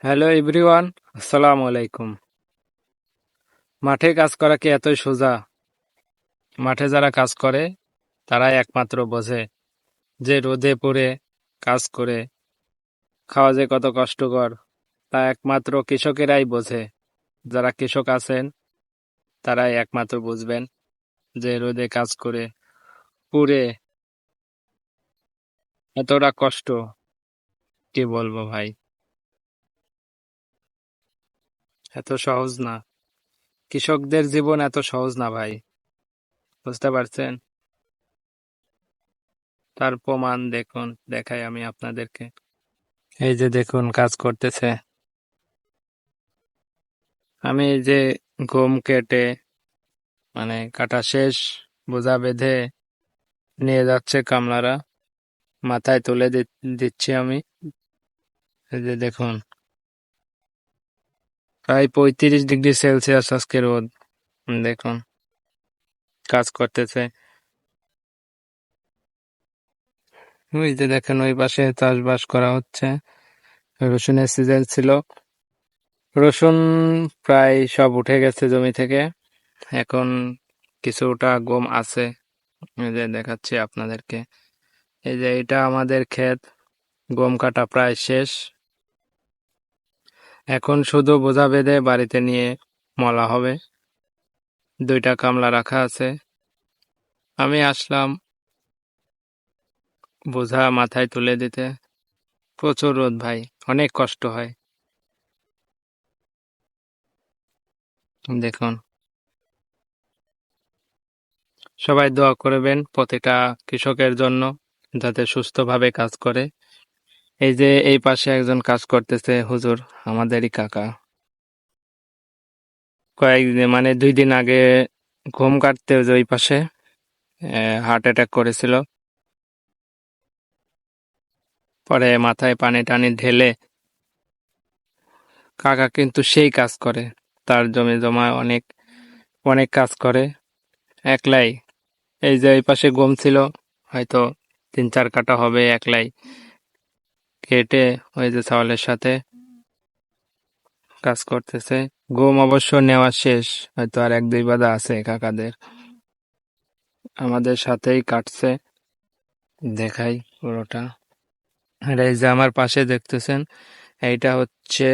Hello everyone, আসসালামু আলাইকুম। মাঠে কাজ করা কি এতই সোজা? মাঠে যারা কাজ করে তারাই একমাত্র বোঝে যে রোদে পুড়ে কাজ করে খাওয়া যে কত কষ্টকর, তা একমাত্র কৃষকেরাই বোঝে। যারা কৃষক আছেন তারাই একমাত্র বুঝবেন যে রোদে কাজ করে পুড়ে এতটা কষ্ট, কি বলবো ভাই, এত সহজ না। কৃষকদের জীবন এত সহজ না ভাই, বুঝতে পারছেন? তার প্রমাণ দেখুন, দেখাই আমি আপনাদেরকে। এই যে দেখুন কাজ করতেছে। আমি এই যে গম কেটে মানে কাটা শেষ, বোঝা বেঁধে নিয়ে যাচ্ছে কামলারা, মাথায় তুলে দিচ্ছি আমি। এই যে দেখুন, প্রায় 35 ডিগ্রি সেলসিয়াস আজকে রোদ। দেখুন কাজ করতেছে। ওই যে দেখেন ওই পাশে চাষবাস করা হচ্ছে। রসুনের সিজন ছিল, রসুন প্রায় সব উঠে গেছে জমি থেকে। এখন কিছুটা গম আছে, এই যে দেখাচ্ছি আপনাদেরকে। এই যে এটা আমাদের ক্ষেত, গম কাটা প্রায় শেষ। এখন শুধু বোঝা বেঁধে বাড়িতে নিয়ে মলা হবে। 2টা কামলা রাখা আছে। আমি আসলাম বোঝা মাথায় তুলে দিতে। প্রচুর রোদ ভাই, অনেক কষ্ট হয়। দেখুন, সবাই দোয়া করবেন প্রতিটা কৃষকের জন্য, যাতে সুস্থভাবে কাজ করে। এই যে এই পাশে একজন কাজ করতেছে, হুজুর, আমাদেরই কাকা। কয়েকদিন মানে 2 দিন আগে গম কাটতে ওই যে ওই পাশে হার্ট অ্যাটাক করেছিল। পরে মাথায় পানি টানি ঢেলে কাকা কিন্তু সেই কাজ করে। তার জমি জমা অনেক অনেক কাজ করে একলাই। এই যে এই পাশে গম ছিল, হয়তো 3-4 কাঠা হবে একলাই কেটে ওই যে চাউলের সাথে কাজ করতেছে। গম অবশ্য নেওয়া শেষ, হয়তো আর 1-2 বাদা আছে কাকাদের। আমাদের সাথেই কাটছে, দেখাই পুরোটা। আর এই যে আমার পাশে দেখতেছেন, এইটা হচ্ছে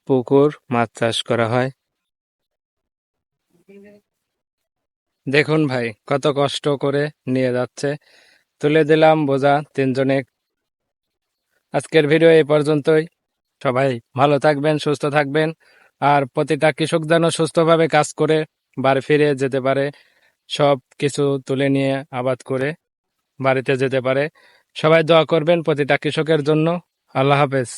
পুকুর, মাছ চাষ করা হয়। দেখুন ভাই কত কষ্ট করে নিয়ে যাচ্ছে, তুলে দিলাম বোঝা 3 জনে। আজকের ভিডিও এই পর্যন্তই। সবাই ভালো থাকবেন, সুস্থ থাকবেন, আর প্রতিটা কৃষক যেন সুস্থভাবে কাজ করে বাড়ি ফিরে যেতে পারে, সব কিছু তুলে নিয়ে আবাদ করে বাড়িতে যেতে পারে। সবাই দোয়া করবেন প্রতিটা কৃষকের জন্য। আল্লাহ হাফেজ।